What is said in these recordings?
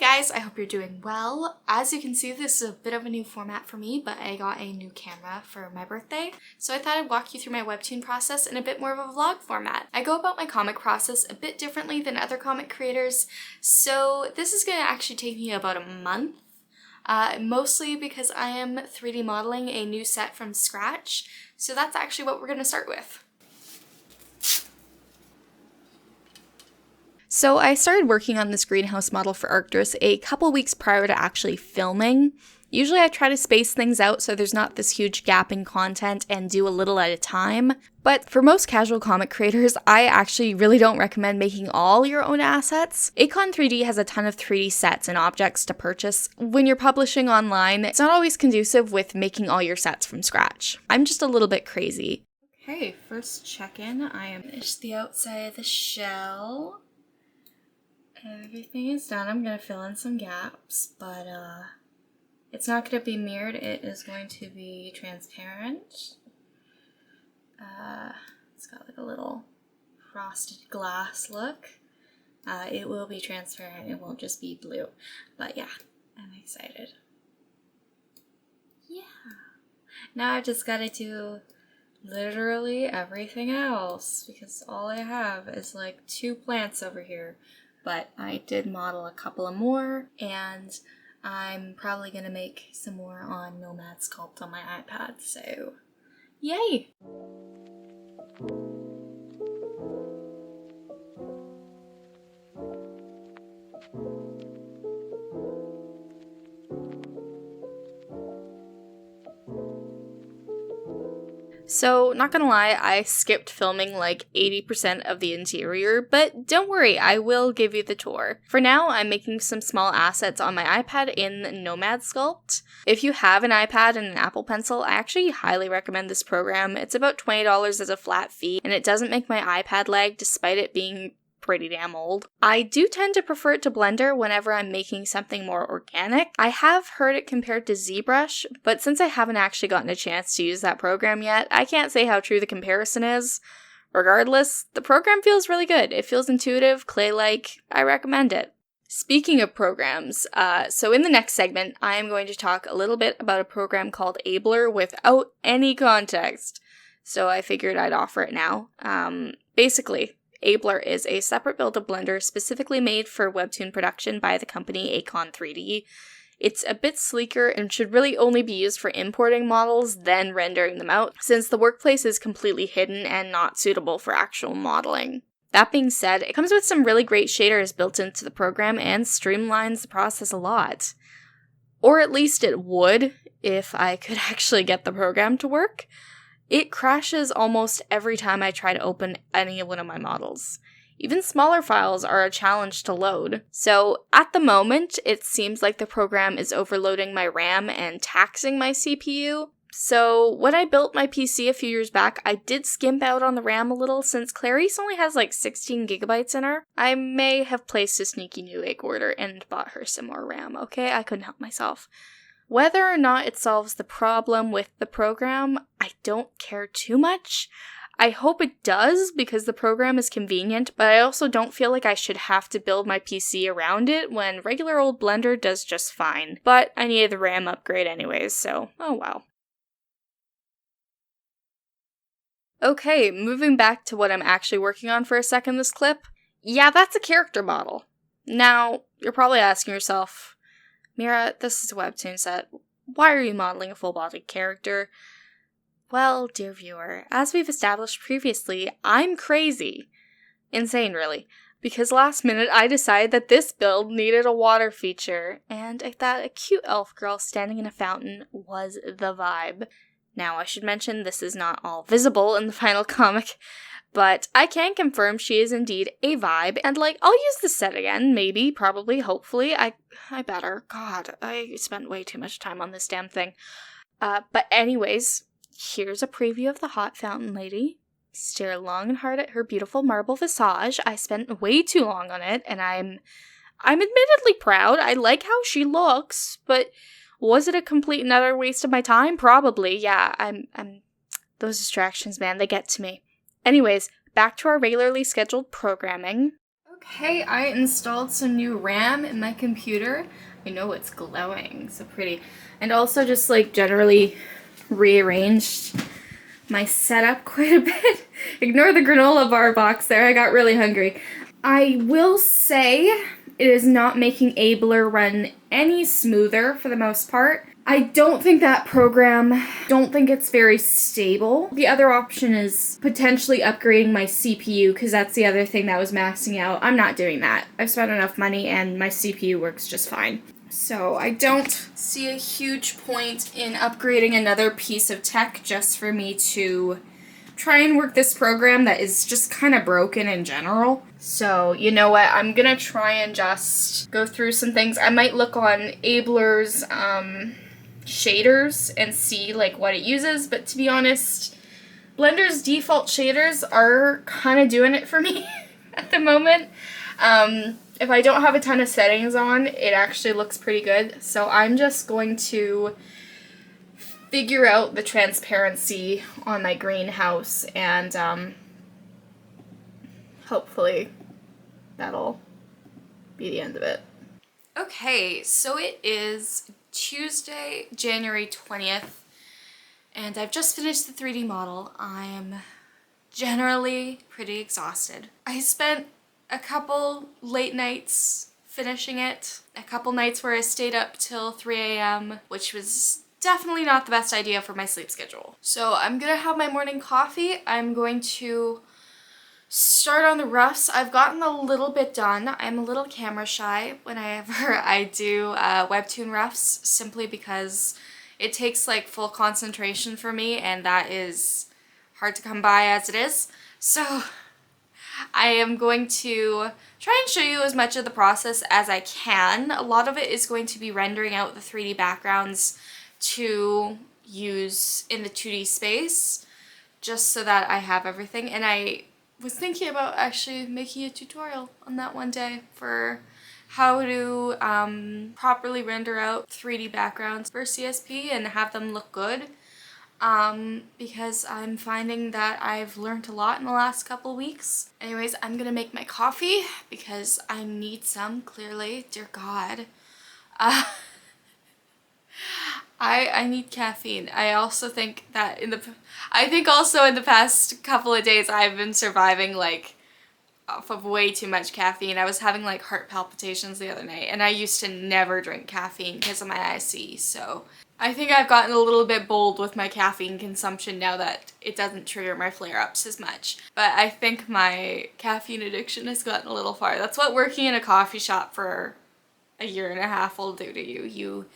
guys, I hope you're doing well. As you can see, this is a bit of a new format for me, but I got a new camera for my birthday. So I thought I'd walk you through my Webtoon process in a bit more of a vlog format. I go about my comic process a bit differently than other comic creators, so this is going to actually take me about a month. Mostly because I am 3D modeling a new set from scratch, so that's actually what we're going to start with. So I started working on this greenhouse model for Arcturus a couple weeks prior to actually filming. Usually I try to space things out so there's not this huge gap in content and do a little at a time. But for most casual comic creators, I actually really don't recommend making all your own assets. Acon 3D has a ton of 3D sets and objects to purchase. When you're publishing online, it's not always conducive with making all your sets from scratch. I'm just a little bit crazy. Okay, first check-in. I am finished the outside of the shell. Everything is done. I'm going to fill in some gaps, but it's not going to be mirrored. It is going to be transparent. It's got like a little frosted glass look. It will be transparent. It won't just be blue. But yeah, I'm excited. Yeah. Now I've just got to do literally everything else because all I have is like 2 plants over here. But I did model a couple of more, and I'm probably going to make some more on Nomad Sculpt on my iPad, so yay! So, not gonna lie, I skipped filming like 80% of the interior, but don't worry, I will give you the tour. For now, I'm making some small assets on my iPad in Nomad Sculpt. If you have an iPad and an Apple Pencil, I actually highly recommend this program. It's about $20 as a flat fee, and it doesn't make my iPad lag despite it being pretty damn old. I do tend to prefer it to Blender whenever I'm making something more organic. I have heard it compared to ZBrush, but since I haven't actually gotten a chance to use that program yet, I can't say how true the comparison is. Regardless, the program feels really good. It feels intuitive, clay-like. I recommend it. Speaking of programs, so in the next segment, I am going to talk a little bit about a program called Abler without any context. So I figured I'd offer it now. Basically, Abler is a separate build of Blender specifically made for Webtoon production by the company Acon 3D. It's a bit sleeker and should really only be used for importing models, then rendering them out, since the workplace is completely hidden and not suitable for actual modeling. That being said, it comes with some really great shaders built into the program and streamlines the process a lot. Or at least it would, if I could actually get the program to work. It crashes almost every time I try to open any one of my models. Even smaller files are a challenge to load. So at the moment, it seems like the program is overloading my RAM and taxing my CPU. So when I built my PC a few years back, I did skimp out on the RAM a little since Clarice only has like 16 gigabytes in her. I may have placed a sneaky new egg order and bought her some more RAM, okay? I couldn't help myself. Whether or not it solves the problem with the program, I don't care too much. I hope it does because the program is convenient, but I also don't feel like I should have to build my PC around it when regular old Blender does just fine. But I needed the RAM upgrade anyways, so oh well. Okay, moving back to what I'm actually working on for a second this clip. Yeah, that's a character model. Now, you're probably asking yourself, Mira, this is a Webtoon set. Why are you modeling a full-bodied character? Well, dear viewer, as we've established previously, I'm crazy. Insane, really. Because last minute I decided that this build needed a water feature, and I thought a cute elf girl standing in a fountain was the vibe. Now, I should mention this is not all visible in the final comic, but I can confirm she is indeed a vibe, and I'll use this set again, maybe, probably, hopefully, I better. God, I spent way too much time on this damn thing. But anyways, here's a preview of the hot fountain lady. Stare long and hard at her beautiful marble visage. I spent way too long on it, and I'm admittedly proud. I like how she looks, but was it a complete and utter waste of my time? Probably, yeah, those distractions, man, they get to me. Anyways, back to our regularly scheduled programming. Okay, I installed some new RAM in my computer. I know it's glowing, so pretty. And also just like generally rearranged my setup quite a bit. Ignore the granola bar box there, I got really hungry. I will say it is not making Abler run any smoother for the most part. I don't think that program, don't think it's very stable. The other option is potentially upgrading my CPU, because that's the other thing that was maxing out. I'm not doing that. I've spent enough money and my CPU works just fine. So I don't see a huge point in upgrading another piece of tech just for me to try and work this program that is just kind of broken in general. So, you know what, I'm gonna try and just go through some things. I might look on Abler's shaders and see like what it uses, but to be honest, Blender's default shaders are kind of doing it for me at the moment. If I don't have a ton of settings on, it actually looks pretty good. So I'm just going to figure out the transparency on my greenhouse, and hopefully that'll be the end of it. Okay, so it is Tuesday, January 20th, and I've just finished the 3D model. I'm generally pretty exhausted. I spent a couple late nights finishing it, a couple nights where I stayed up till 3 a.m., which was definitely not the best idea for my sleep schedule. So I'm gonna have my morning coffee. I'm going to start on the roughs. I've gotten a little bit done. I'm a little camera shy whenever I do Webtoon roughs, simply because it takes like full concentration for me, and that is hard to come by as it is. So I am going to try and show you as much of the process as I can. A lot of it is going to be rendering out the 3D backgrounds to use in the 2D space, just so that I have everything. And I was thinking about actually making a tutorial on that one day for how to properly render out 3D backgrounds for CSP and have them look good. Because I'm finding that I've learned a lot in the last couple weeks. Anyways, I'm gonna make my coffee because I need some, clearly. Dear God. I need caffeine. I also think that also in the past couple of days I've been surviving like off of way too much caffeine. I was having like heart palpitations the other night, and I used to never drink caffeine because of my IC, so I think I've gotten a little bit bold with my caffeine consumption now that it doesn't trigger my flare-ups as much. But I think my caffeine addiction has gotten a little far. That's what working in a coffee shop for a year and a half will do to you. You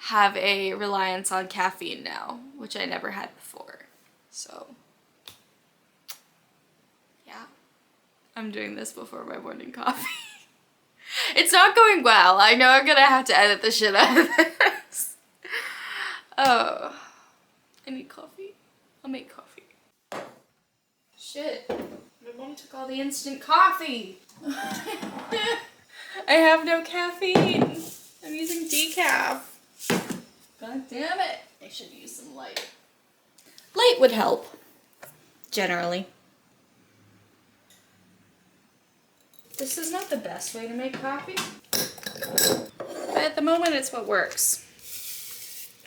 have a reliance on caffeine now, which I never had before. So yeah, I'm doing this before my morning coffee. It's not going well. I know I'm gonna have to edit the shit out of this. Oh, I need coffee. I'll make coffee. Shit, my mom took all the instant coffee. I have no caffeine. I'm using decaf. God damn it. I should use some light. Light would help, generally. This is not the best way to make coffee, but at the moment it's what works.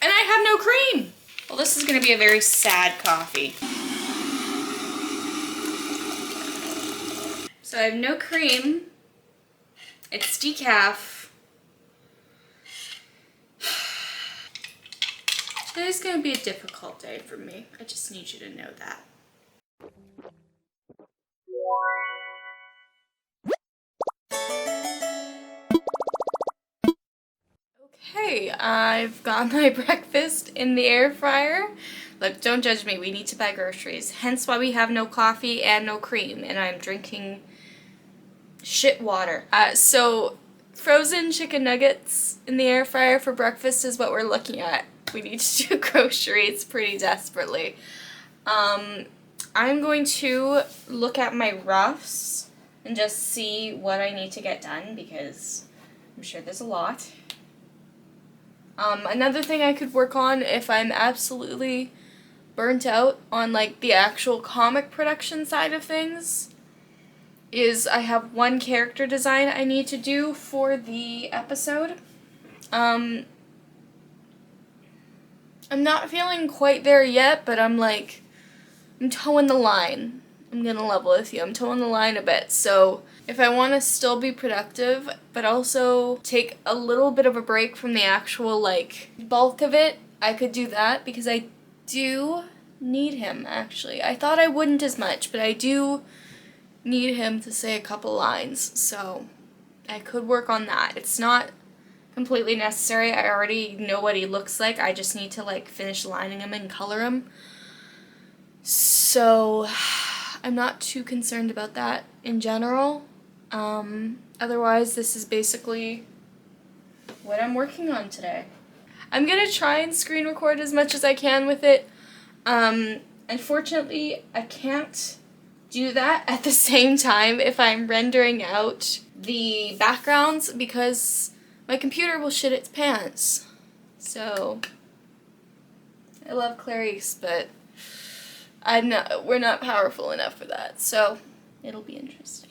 And I have no cream! Well, this is gonna be a very sad coffee. So I have no cream. It's decaf. Today's gonna be a difficult day for me. I just need you to know that. Okay, I've got my breakfast in the air fryer. Look, don't judge me, we need to buy groceries. Hence why we have no coffee and no cream, and I'm drinking shit water. So frozen chicken nuggets in the air fryer for breakfast is what we're looking at. We need to do groceries pretty desperately. I'm going to look at my roughs and just see what I need to get done, because I'm sure there's a lot. Another thing I could work on if I'm absolutely burnt out on like the actual comic production side of things is I have one character design I need to do for the episode. I'm not feeling quite there yet, but I'm towing the line. I'm gonna level with you. I'm towing the line a bit. So if I want to still be productive, but also take a little bit of a break from the actual bulk of it, I could do that because I do need him, actually. I thought I wouldn't as much, but I do need him to say a couple lines, so I could work on that. It's not completely necessary. I already know what he looks like. I just need to finish lining him and color him. So I'm not too concerned about that in general. Otherwise, this is basically what I'm working on today. I'm gonna try and screen record as much as I can with it. Unfortunately, I can't do that at the same time if I'm rendering out the backgrounds because my computer will shit its pants. So, I love Clarice, but we're not powerful enough for that, so it'll be interesting.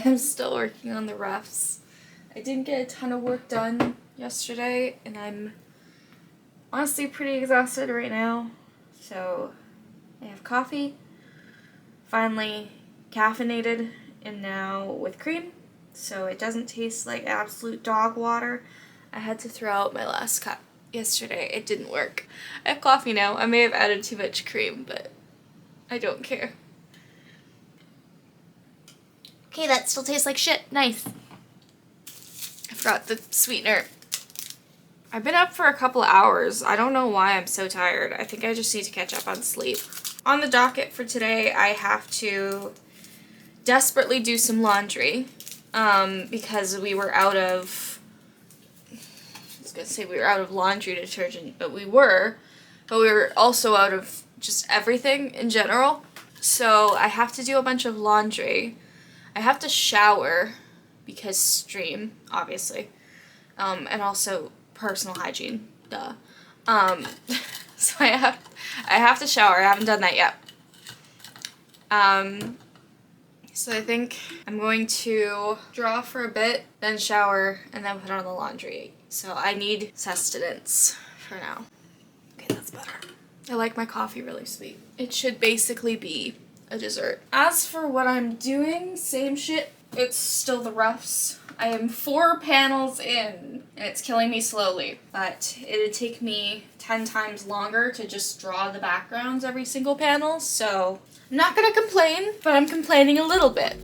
I'm still working on the roughs. I didn't get a ton of work done yesterday, and I'm honestly pretty exhausted right now. So I have coffee, finally caffeinated, and now with cream, so it doesn't taste like absolute dog water. I had to throw out my last cup yesterday. It didn't work. I have coffee now. I may have added too much cream, but I don't care. Okay, that still tastes like shit. Nice. I forgot the sweetener. I've been up for a couple hours. I don't know why I'm so tired. I think I just need to catch up on sleep. On the docket for today, I have to desperately do some laundry because we were out of, I was gonna say we were out of laundry detergent, but we were also out of just everything in general. So I have to do a bunch of laundry. I have to shower because stream, obviously, and also personal hygiene, duh. So I have to shower. I haven't done that yet. So I think I'm going to draw for a bit, then shower, and then put on the laundry. So I need sustenance for now. Okay, that's better. I like my coffee really sweet. It should basically be a dessert. As for what I'm doing, same shit. It's still the roughs. I am 4 panels in, and it's killing me slowly. But it'd take me 10 times longer to just draw the backgrounds every single panel, so I'm not gonna complain, but I'm complaining a little bit.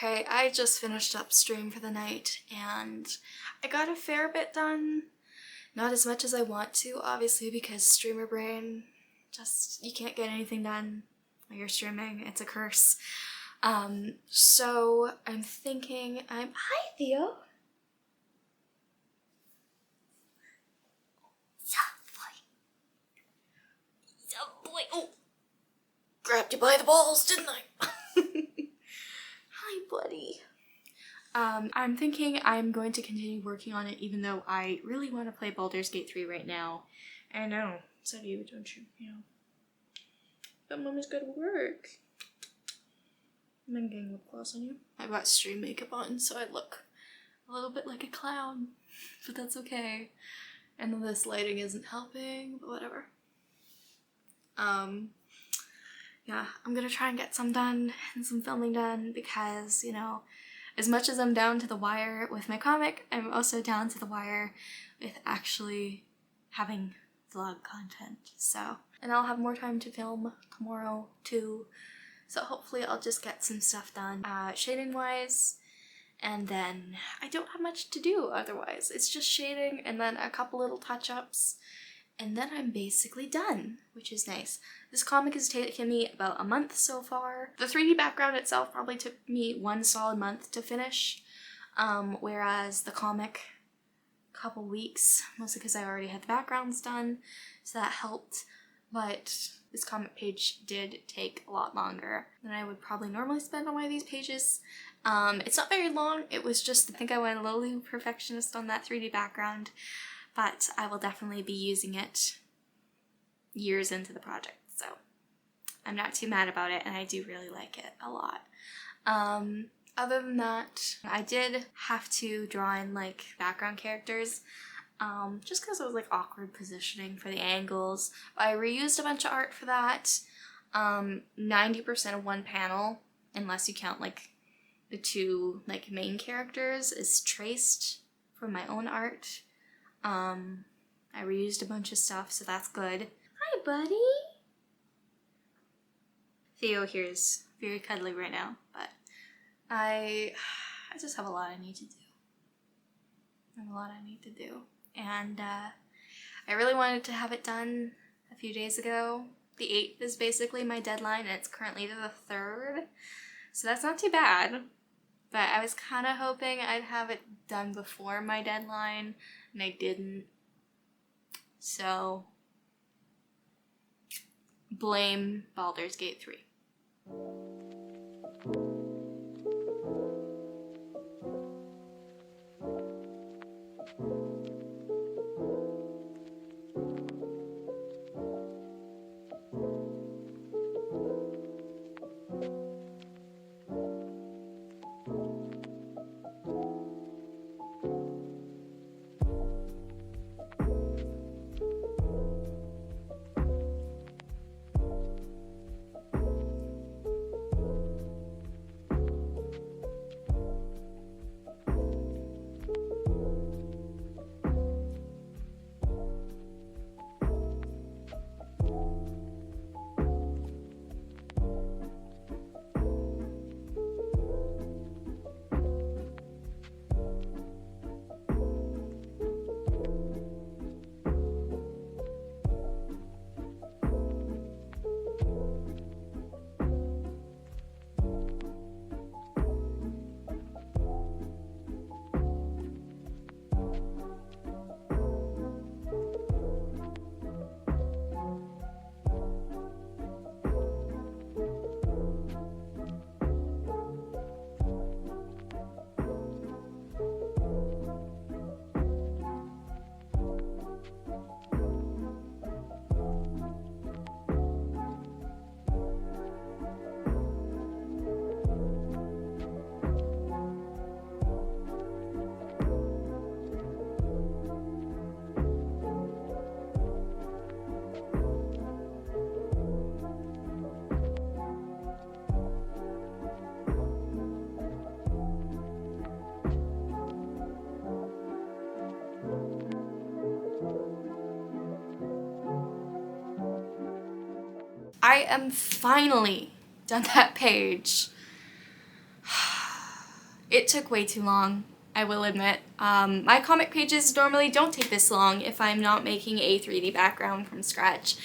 Okay, I just finished up stream for the night and I got a fair bit done. Not as much as I want to, obviously, because streamer brain, just, you can't get anything done while you're streaming. It's a curse. So I'm thinking hi Theo. Yeah, boy. Oh, grabbed you by the balls, didn't I? Hi, buddy. I'm thinking I'm going to continue working on it, even though I really want to play Baldur's Gate 3 right now. I know, so do you, don't you? You know. But Mommy's gotta work. I'm getting lip gloss on you. I've got stream makeup on, so I look a little bit like a clown, but that's okay. And then this lighting isn't helping, but whatever. Yeah, I'm gonna try and get some done and some filming done because, you know, as much as I'm down to the wire with my comic, I'm also down to the wire with actually having vlog content. So, and I'll have more time to film tomorrow too. So hopefully I'll just get some stuff done shading wise, and then I don't have much to do otherwise. It's just shading and then a couple little touch-ups, and then I'm basically done, which is nice. This comic has taken me about a month so far. The 3D background itself probably took me 1 solid month to finish, whereas the comic, a couple weeks, mostly because I already had the backgrounds done, so that helped. But this comic page did take a lot longer than I would probably normally spend on one of these pages. It's not very long, it was just, I think I went a little perfectionist on that 3D background, but I will definitely be using it years into the project, so I'm not too mad about it, and I do really like it a lot. Other than that, I did have to draw in like background characters, just because it was like awkward positioning for the angles. I reused a bunch of art for that. 90% of one panel, unless you count like the 2 like main characters, is traced from my own art. I reused a bunch of stuff, so that's good. Hi, buddy! Theo here is very cuddly right now, but I just have a lot I need to do. And I really wanted to have it done a few days ago. The 8th is basically my deadline, and it's currently the 3rd, so that's not too bad. But I was kind of hoping I'd have it done before my deadline, and I didn't. So, blame Baldur's Gate 3. I am finally done that page. It took way too long, I will admit. My comic pages normally don't take this long if I'm not making a 3D background from scratch.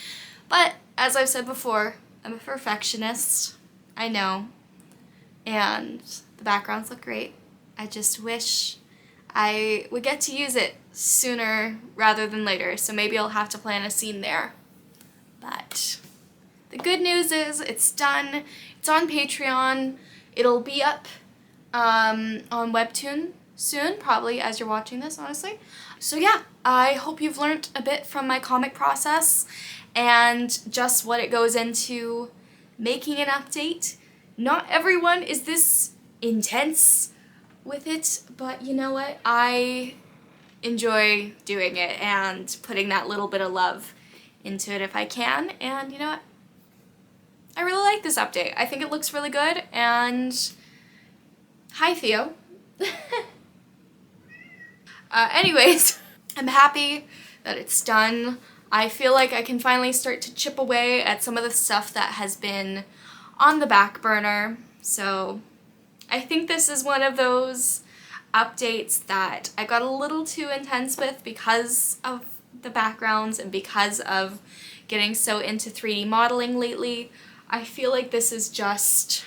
But, as I've said before, I'm a perfectionist. I know. And the backgrounds look great. I just wish I would get to use it sooner rather than later, so maybe I'll have to plan a scene there. But the good news is it's done. It's on Patreon. It'll be up on Webtoon soon, probably as you're watching this, honestly. So yeah, I hope you've learned a bit from my comic process and just what it goes into making an update. Not everyone is this intense with it, but you know what? I enjoy doing it and putting that little bit of love into it if I can, and you know what? I really like this update. I think it looks really good, and hi, Theo. Anyways, I'm happy that it's done. I feel like I can finally start to chip away at some of the stuff that has been on the back burner. So I think this is one of those updates that I got a little too intense with because of the backgrounds and because of getting so into 3D modeling lately. I feel like this is just,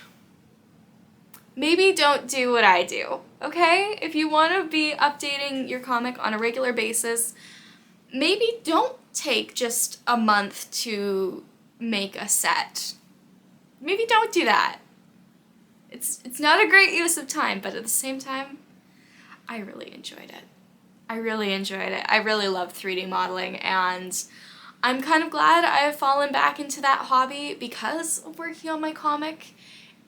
maybe don't do what I do, okay? If you want to be updating your comic on a regular basis, maybe don't take just a month to make a set. Maybe don't do that. It's not a great use of time, but at the same time, I really enjoyed it. I really enjoyed it. I really love 3D modeling, and I'm kind of glad I have fallen back into that hobby because of working on my comic,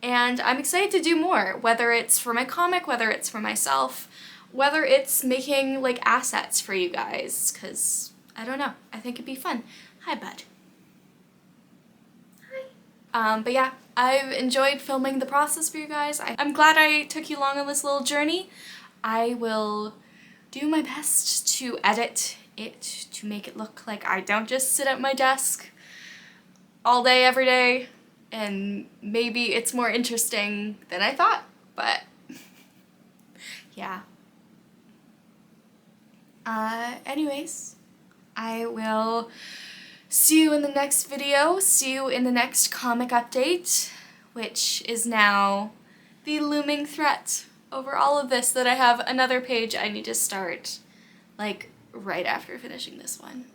and I'm excited to do more, whether it's for my comic, whether it's for myself, whether it's making like assets for you guys, because I don't know, I think it'd be fun. Hi, bud. Hi. But yeah, I've enjoyed filming the process for you guys. I'm glad I took you along on this little journey. I will do my best to edit it to make it look like I don't just sit at my desk all day, every day, and maybe it's more interesting than I thought, but yeah. Anyways, I will see you in the next video, see you in the next comic update, which is now the looming threat over all of this that I have another page I need to start, like, right after finishing this one.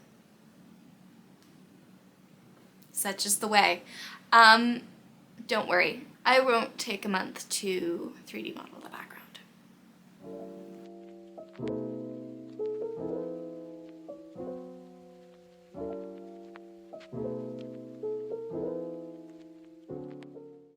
Such is the way. Don't worry, I won't take a month to 3D model the background.